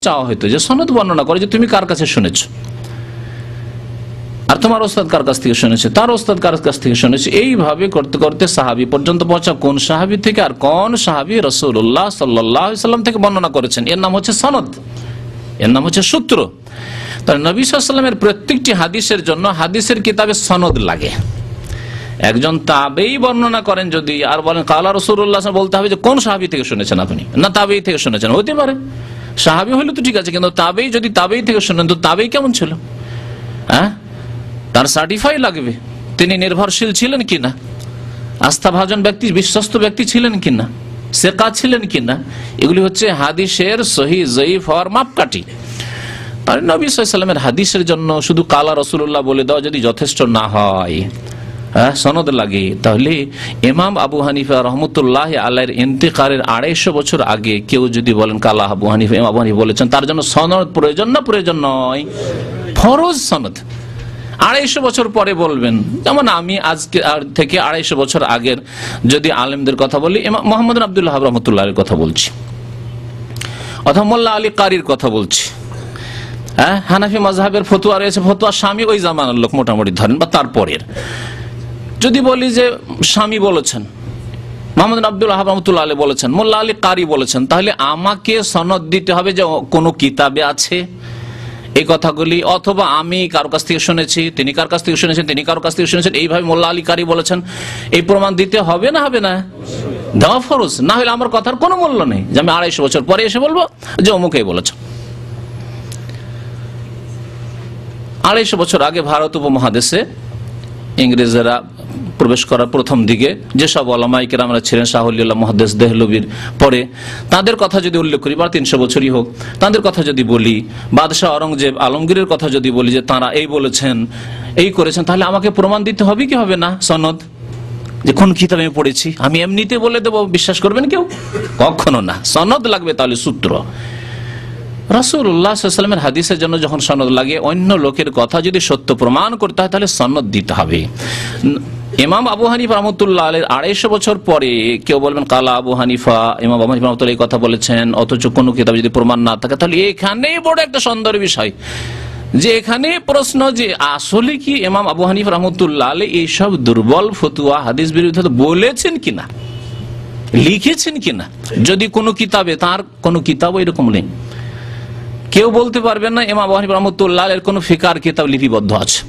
চাওয়া হতো যে সনদ বর্ণনা করে যে তুমি কার কাছে শুনেছ, আর তোমার ওস্তাদ কার কাছ থেকে শুনেছে, তার ওস্তাদ কার কাছ থেকে শুনেছে। এইভাবে করতে করতে সাহাবী পর্যন্ত পৌঁছা, কোন সাহাবী থেকে আর কোন সাহাবী রাসূলুল্লাহ সাল্লাল্লাহু আলাইহি ওয়াসাল্লাম থেকে বর্ণনা করেছেন, এর নাম হচ্ছে সনদ, এর নাম হচ্ছে সূত্র। তাহলে নবী সাল্লাল্লাহু আলাইহি ওয়াসাল্লামের প্রত্যেকটি হাদিসের জন্য হাদিসের কিতাবে সনদ লাগে। একজন তাবেঈ বর্ণনা করেন যদি আর বলেন কালা রাসূলুল্লাহ, বলতে হবে যে কোন সাহাবী থেকে শুনেছেন আপনি, না তাবেঈ থেকে শুনেছেন। হতে পারে সাহাবী হলে তো ঠিক আছে, কিন্তু তাবেঈ যদি তাবেঈ থেকে শুনেন তো তাবেঈ কেমন ছিল, হ্যাঁ, তার সার্টিফাই লাগবে, তিনি নির্ভরশীল ছিলেন কিনা, আস্থাভাজন ব্যক্তি, বিশ্বস্ত ব্যক্তি ছিলেন কিনা, সেকা ছিলেন কিনা, এগুলি হচ্ছে হাদিসের সহিহ জয়ীফ হওয়ার মাপকাঠি। আর নবী সাল্লাল্লাহু আলাইহি ওয়াসাল্লামের হাদিসের জন্য শুধু কালা রাসূলুল্লাহ বলে দেওয়া যদি যথেষ্ট না হয়, সনদ লাগে, তাহলে ইমাম আবু হানিফা রহমতুল্লাহ আলাইহির ইন্তেকালের 250 বছর আগে কেউ যদি বলেন কালা আবু হানিফা, ইমাম আবু হানিফা বলেছেন, তার জন্য সনদ প্রয়োজন না প্রয়োজন নয়, ফরজ সনদ। 250 বছর পরে বলবেন, যেমন আমি আজকে থেকে 250 বছর আগের যদি আলেমদের কথা বলি, মোহাম্মদ আব্দুল ওয়াহাব রহমতুল্লাহর কথা বলছি, অথবা মোল্লা আলী কারির কথা বলছি, হ্যাঁ, হানাফি মাযহাবের ফতোয়া রয়েছে, ফতোয়া স্বামী ওই জামানার লোক মোটামুটি ধরেন বা তারপরের, যদি বলি যে স্বামী বলেছেন, মোহাম্মদ আব্দুল ওয়াহাব রহমতুল্লাহ আলাইহি বলেছেন, মোল্লা আলী কারি বলেছেন, তাহলে আমাকে সনদ দিতে হবে যে কোনো কিতাবে আছে এই কথাগুলি, অথবা আমি কারো কাছ থেকে শুনেছি, তিনি কার কাছ থেকে শুনেছেন, তিনি কারো কাছ থেকে শুনেছেন, এইভাবে মোল্লা আলী কারি বলেছেন, এই প্রমাণ দিতে হবে না হবে না, দেওয়া ফরজ। না হলে আমার কথার কোনো মূল্য নেই, যে আমি 250 বছর পরে এসে বলবো যে অমুকেই বলেছেন। 250 বছর আগে ভারত উপমহাদেশে ইংরেজরা প্রবেশ করার প্রথম দিকে যেসব ওলামায়ে কেরামরা ছিলেন, শাহ ওলিউল্লাহ মুহাদ্দিস দেহলভির পরে তাদের কথা যদি উল্লেখ করি, বা 300 বছরই হোক, তাদের কথা যদি বলি, বাদশাহ আওরঙ্গজেব আলমগীরের কথা যদি বলি যে তারা এই বলেছেন, এই করেছেন, তাহলে আমাকে প্রমাণ দিতে হবে কি হবে না, সনদ, যে কোন কিতাবে আমি পড়েছি। আমি এমনিতে বলে দেবো, বিশ্বাস করবেন কেউ? কখনো না, সনদ লাগবে, তাহলে সূত্র। রাসূলুল্লাহ সাল্লাল্লাহু আলাইহি ওয়াসাল্লামের হাদিসের জন্য যখন সনদ লাগে, অন্য লোকের কথা যদি সত্য প্রমাণ করতে হয় তাহলে সনদ দিতে হবে। ইমাম আবু হানিফা রহমতুল্লাহ আলাইহির 250 বছর পরে কেউ বলবেন কালা আবু হানিফা, ইমাম আবু হানিফা রহমতুল্লাহ এই কথা বলেছেন, অথচ কোনো কিতাবে যদি প্রমাণ না থাকে, তাহলে এখানেই বড় একটা সন্দেহের বিষয়, যে এখানে প্রশ্ন যে আসলে কি ইমাম আবু হানিফা রহমতুল্লাহ আলাইহি এইসব দুর্বল ফতোয়া হাদিস বিরোধী বলেছেন কিনা, লিখেছেন কিনা। যদি কোনো কিতাবে, তার কোনো কিতাব এরকম নেই, কেউ বলতে পারবেন না ইমাম আবু হানিফা রহমতুল্লাহ আলাইহির কোনো ফিকার কিতাব লিপিবদ্ধ আছে।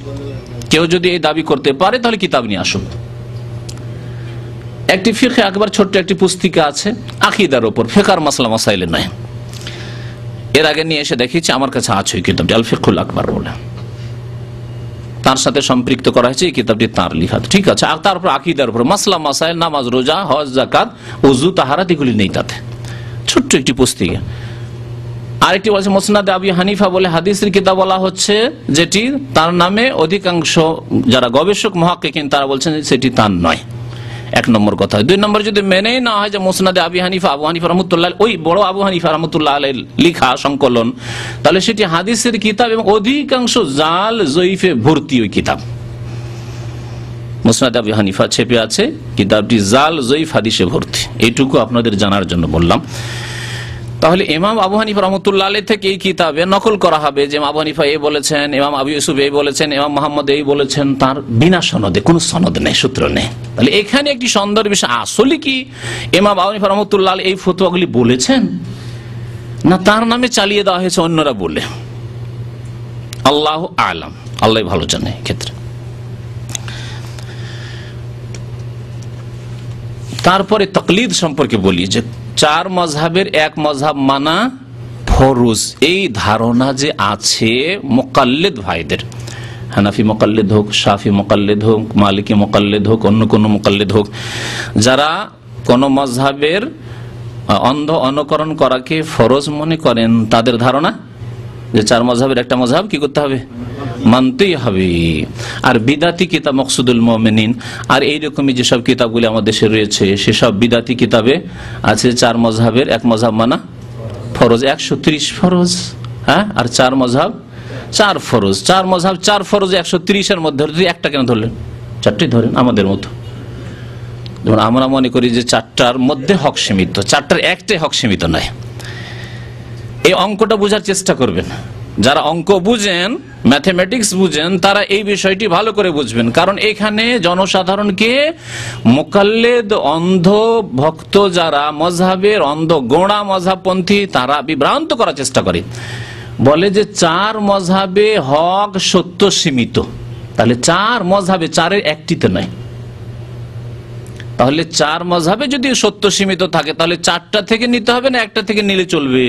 কেউ যদি এই দাবি করতে পারে তাহলে কিতাব নিয়ে আসুন। একটি ফিকহে আকবর ছোট্ট একটি পুস্তিকা আছে আকীদার উপর, ফিকহার মাসলা মাসাইলে নয়। এর আগে নিয়ে এসে দেখিয়েছি, আমার কাছে আছে এই কিতাবটি, আল ফিকহুল আকবর বলে, তার সাথে সম্পৃক্ত করা হয়েছে, এই কিতাবটি তার লেখা, ঠিক আছে। আর তারপর আকীদার উপর মাসলা মাসাইল, নামাজ, রোজা, হজ, যাকাত, ওযু, তাহারাত, এগুলি নেই তাতে, ছোট্ট একটি পুস্তিকা। আরেকটি বলছে মুসনাদে আবি হানিফা বলে হাদিসের কিতাব বলা হচ্ছে, যেটি তার নামে অধিকাংশ যারা গবেষক মুহাক্কিকিন তারা বলছেন সেটি তার নয়। 1 নম্বর কথা। 2 নম্বর, যদি মেনেই না হয় যে মুসনাদে আবি হানিফা, আবু হানিফা রহমতুল্লাহ, ওই বড় আবু হানিফা রহমতুল্লাহ আলাইহির লেখা সংকলন, তাহলে সেটি হাদিসের কিতাব এবং অধিকাংশ জাল জয়ীফে ভর্তি ওই কিতাব। মুসনাদে আবি হানিফা ছেপে আছে, কিতাবটি জাল জয়ীফ হাদিসে ভর্তি। এইটুকু আপনাদের জানার জন্য বললাম। তাহলে ইমাম আবু হানিফা রহমতুল্লাহ আলাইহি থেকে এই কিতাবে নকল করা হবে যে আবু হানিফা এই বলেছেন, ইমাম আবু ইউসুফ এই বলেছেন, ইমাম মুহাম্মদ এই বলেছেন, তার বিনা সনদে, কোনো সনদ নেই, সূত্র নেই। তাহলে এখানে একটি সন্দেহের বিষয়, আসলে কি ইমাম আবু হানিফা রহমতুল্লাহ আলাইহি এই ফতোয়াগুলি বলেছেন, না তার নামে চালিয়ে দেওয়া হয়েছে অন্যরা বলে। আল্লাহু আ'লাম, আল্লাহ ভালো জানে ক্ষেত্রে। তারপরে তাকলিদ সম্পর্কে বলি যে 4 মাযহাবের এক মাযহাব মানা ফরজ, এই ধারণা যে আছে মুকাল্লিদ ভাইদের, হানাফি মুকাল্লিদ হোক, শাফি মুকাল্লিদ হোক, মালিকি মুকাল্লিদ হোক, অন্য কোন মুকাল্লিদ হোক, যারা কোন মাযহাবের অন্ধ অনুকরণ করাকে ফরজ মনে করেন, তাদের ধারণা যে 4 মাযহাবের একটা মাযহাব কি করতে হবে, মানতেই হবে। আর বিদাতি কিতাব মকসুদুল মুমিনিন আর এইরকমই যেসব কিতাবগুলি আমাদের দেশে রয়েছে, সেসব বিদাতি কিতাবে আছে 4 মাযহাবের এক মাযহাব মানা ফরজ, 130 ফরজ, হ্যাঁ, আর 4 মাযহাব 4 ফরজ। 4 মাযহাব 4 ফরজ 130 এর মধ্যে যদি একটা কেন ধরলেন, 4টাই ধরেন আমাদের মতো। যেমন আমরা মনে করি যে 4টার মধ্যে হক সীমিত, 4টার একটাই হক সীমিত নয়। এই অঙ্কটা বোঝার চেষ্টা করবেন। যারা অঙ্ক বুঝেন, ম্যাথমেটিক্স বুঝেন, তারা এই বিষয়টি ভালো করে বুঝবেন। কারণ এখানে জনসাধারণকে মুকাল্লিদ, অন্ধ ভক্ত যারা মজহাবের অন্ধ গোঁড়া মজহাবপন্থী, তারা বিভ্রান্ত করার চেষ্টা করে। বলে যে 4 মজহাবে হক সত্য সীমিত, তাহলে 4 মজহাবে 4-এর একটিতে নাই। তাহলে 4 মজহাবে যদি সত্য সীমিত থাকে তাহলে 4টা থেকে নিতে হবে না একটা থেকে নিলে চলবে?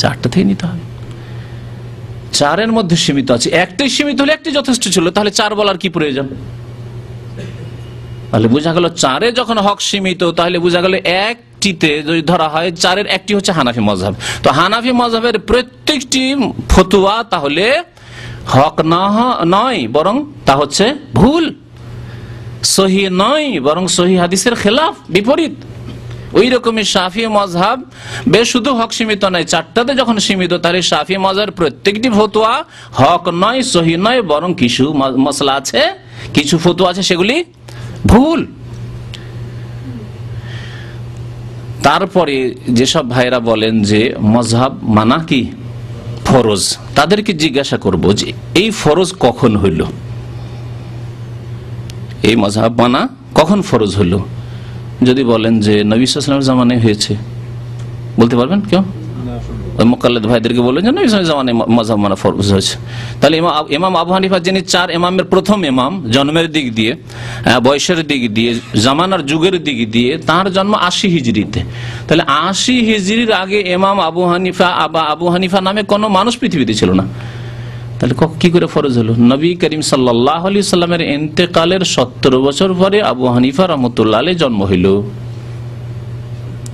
4টা থেকে নিতে হবে। 4-এর মধ্যে সীমিত আছে, একটাই সীমিত হলে একটি যথেষ্ট ছিল, তাহলে 4 বলার কি প্রয়োজন? তাহলে বোঝা গেল 4-এ যখন হক সীমিত, তাহলে বোঝা গেল একটিতে যদি ধরা হয় 4-এর একটি হচ্ছে হানাফি মজহাব। তো হানাফি মজহাবের প্রত্যেকটি ফতোয়া তাহলে হক নয়, বরং তা হচ্ছে ভুল, সহি নয়, বরং সহি হাদিসের খেলাফ, বিপরীত। ওই রকমই শাফি মজহাব শুধু হক সীমিত নয়, 4টাতে যখন সীমিত, তাহলে শাফি মজহাবের প্রত্যেকটি ফতোয়া হক নয়, সহি নয়, বরং কিছু মসলা আছে, কিছু ফতোয়া আছে সেগুলি ভুল। তারপরে যেসব ভাইরা বলেন যে মজহাব মানা কি ফরজ, তাদেরকে জিজ্ঞাসা করব যে এই ফরজ কখন হইল, এই মজহাব মানা কখন ফরজ হইল? যদি বলেন যে নবী সাল্লাল্লাহু আলাইহি ওয়াসাল্লামের জামানায় হয়েছে, বলতে পারবেন কেউ? ওই মুকাল্লিদ ভাইদেরকে বলেন যে নবী সাল্লাল্লাহু আলাইহি ওয়াসাল্লামের জামানায় মজহাব মানা ফরজ হয়েছে। তাহলে ইমাম আবু হানিফা, যিনি 4 ইমামের প্রথম ইমাম, জন্মের দিক দিয়ে, বয়সের দিক দিয়ে, জামানার যুগের দিক দিয়ে, তার জন্ম 80 হিজরিতে। তাহলে 80 হিজরির আগে ইমাম আবু হানিফা নামে কোনো মানুষ পৃথিবীতে ছিল না। তাহলে কি করে ফরজ হলো? নবী করিম সাল্লাল্লাহু আলাইহি সাল্লামের ইন্তেকালের 70 বছর পরে আবু হানিফা রাহমাতুল্লাহ আলাইহি জন্ম হইল।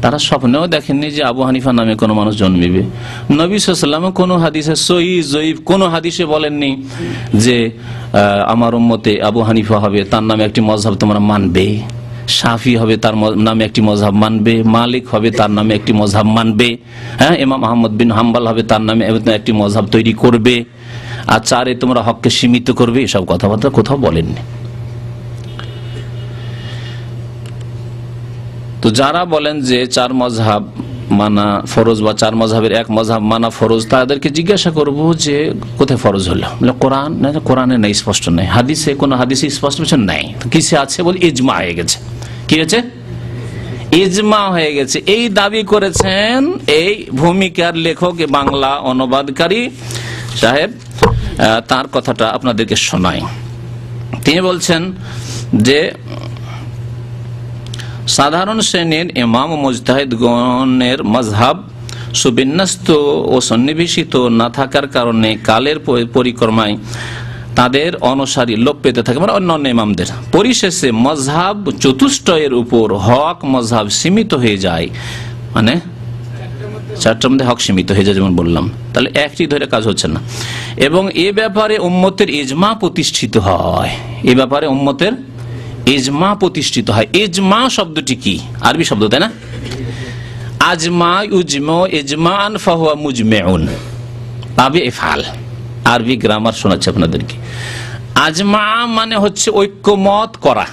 তারা স্বপ্নেও দেখেননি যে আবু হানিফা নামে কোনো মানুষ জন্মিবে। নবী সাল্লাল্লাহু আলাইহি ওয়াসাল্লাম কোনো হাদিসে সহিহ জয়ীফ কোনো হাদিসে বলেননি যে আমার উম্মতে আবু হানিফা হবে, তার নামে একটি মজহাব তোমরা মানবে, শাফি হবে তার নামে একটি মজহাব মানবে, মালিক হবে তার নামে একটি মজহাব মানবে, ইমাম আহমদ বিন হাম্বল হবে তার নামে একটি মজহাব তৈরি করবে, আর 4-এ তোমরা হককে সীমিত করবে, এসব কথাবার্তা কোথাও বলেননি। তো যারা বলেন যে 4 মজহাব মানা ফরজ বা 4 মজহাবের এক মজহাব মানা ফরজ, তাদেরকে জিজ্ঞাসা করব যে কোথায় ফরজ হলো? কোরআন না, কোরআনে নেই, স্পষ্ট নেই। হাদিসে কোন হাদিসে স্পষ্ট নেই, কিসে আছে? বলে ইজমা হয়ে গেছে। কি হয়েছে? ইজমা হয়ে গেছে। এই দাবি করেছেন এই ভূমিকার লেখক, বাংলা অনুবাদকারী সাহেব। তার কথাটা আপনাদেরকে শোনাই। তিনি বলছেন যে সাধারণ শ্রেণীর ইমাম ও মুজতাহিদগণের মজহাব সুবিন্যস্ত ও সন্নিবেশিত না থাকার কারণে কালের পরিক্রমায় তাদের অনুসারী লোপ পেতে থাকে, মানে অন্যান্য ইমামদের। পরিশেষে মজহাব চতুষ্টয়ের উপর হক মজহাব সীমিত হয়ে যায়, মানে 4টার মধ্যে হক সীমিত হয়ে যায়, যেমন বললাম। তাহলে একটি ধরে কাজ হচ্ছে না। এবং এ ব্যাপারে উম্মতের ইজমা প্রতিষ্ঠিত হয়, এ ব্যাপারে উম্মতের ইজমা প্রতিষ্ঠিত হয়। ইজমা শব্দটি কি? আরবি শব্দ, তাই না? আজমা ইউজমা ইজমান ফাহুয়া মুজমিউন, বাবে ইফআল। আরবি গ্রামার শোনাচ্ছে আপনাদেরকে। আজমা মানে হচ্ছে ঐক্যমত করা,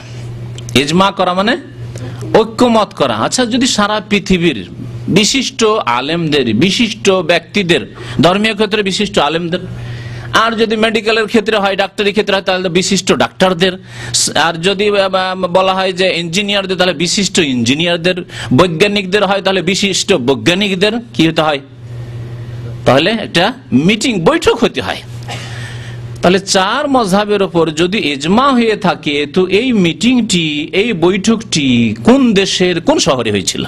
ইজমা করা মানে ঐক্যমত করা। আচ্ছা, যদি সারা পৃথিবীর বিশিষ্ট আলেমদের, বিশিষ্ট ব্যক্তিদের, ধর্মীয় ক্ষেত্রে বিশিষ্ট আলেমদের, আর যদি মেডিকেলের ক্ষেত্রে হয়, ডাক্তারি ক্ষেত্রে হয়, তাহলে বিশিষ্ট ডাক্তারদের, আর যদি বলা হয় যে ইঞ্জিনিয়ারদের, তাহলে বিশিষ্ট ইঞ্জিনিয়ারদের, বৈজ্ঞানিকদের হয় তাহলে বিশিষ্ট বৈজ্ঞানিকদের কি হতে হয়? তাহলে একটা মিটিং, বৈঠক হতে হয়। তাহলে 4 মজহাবের উপর যদি ইজমা হয়ে থাকে, তো এই মিটিংটি, এই বৈঠকটি কোন দেশের কোন শহরে হয়েছিল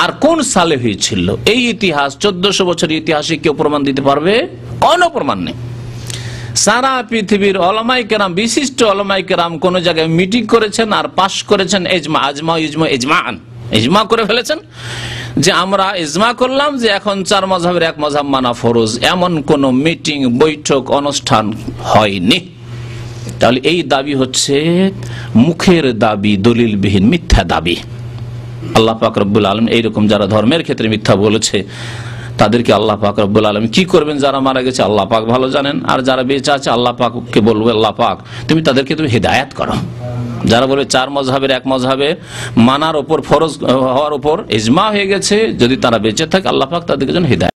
আর কোন সালে হয়েছিল? এই ইতিহাস 1400 বছরের ইতিহাসে কেউ প্রমাণ দিতে পারবে? কোনো প্রমাণ নেই। সারা পৃথিবীর ওলামায়ে কেরাম, বিশিষ্ট ওলামায়ে কেরাম কোন জায়গায় মিটিং করেছেন আর পাশ করেছেন ইজমা, আজমা ইজমা ইজমান, ইজমা করে ফেলেছেন যে আমরা ইজমা করলাম যে এখন 4 মজহাবের এক মজহাব মানা ফরজ, এমন কোন মিটিং, বৈঠক, অনুষ্ঠান হয়নি। তাহলে এই দাবি হচ্ছে মুখের দাবি, দলিলবিহীন মিথ্যা দাবি। আল্লাহ পাক রব্বুল আলামিন এইরকম যারা ধর্মের ক্ষেত্রে মিথ্যা বলেছে, তাদেরকে আল্লাহ পাক রব্বুল আলামিন কি করবেন? যারা মারা গেছে আল্লাহ পাক ভালো জানেন, আর যারা বেঁচে আছে আল্লাহ পাককে বলবে, আল্লাহ পাক তুমি তাদেরকে হিদায়াত করো। যারা বলে চার মজহাবের এক মজহাবে মানার ওপর ফরজ হওয়ার ওপর ইজমা হয়ে গেছে, যদি তারা বেঁচে থাকে আল্লাহ পাক তাদেরকে যেন হিদায়াত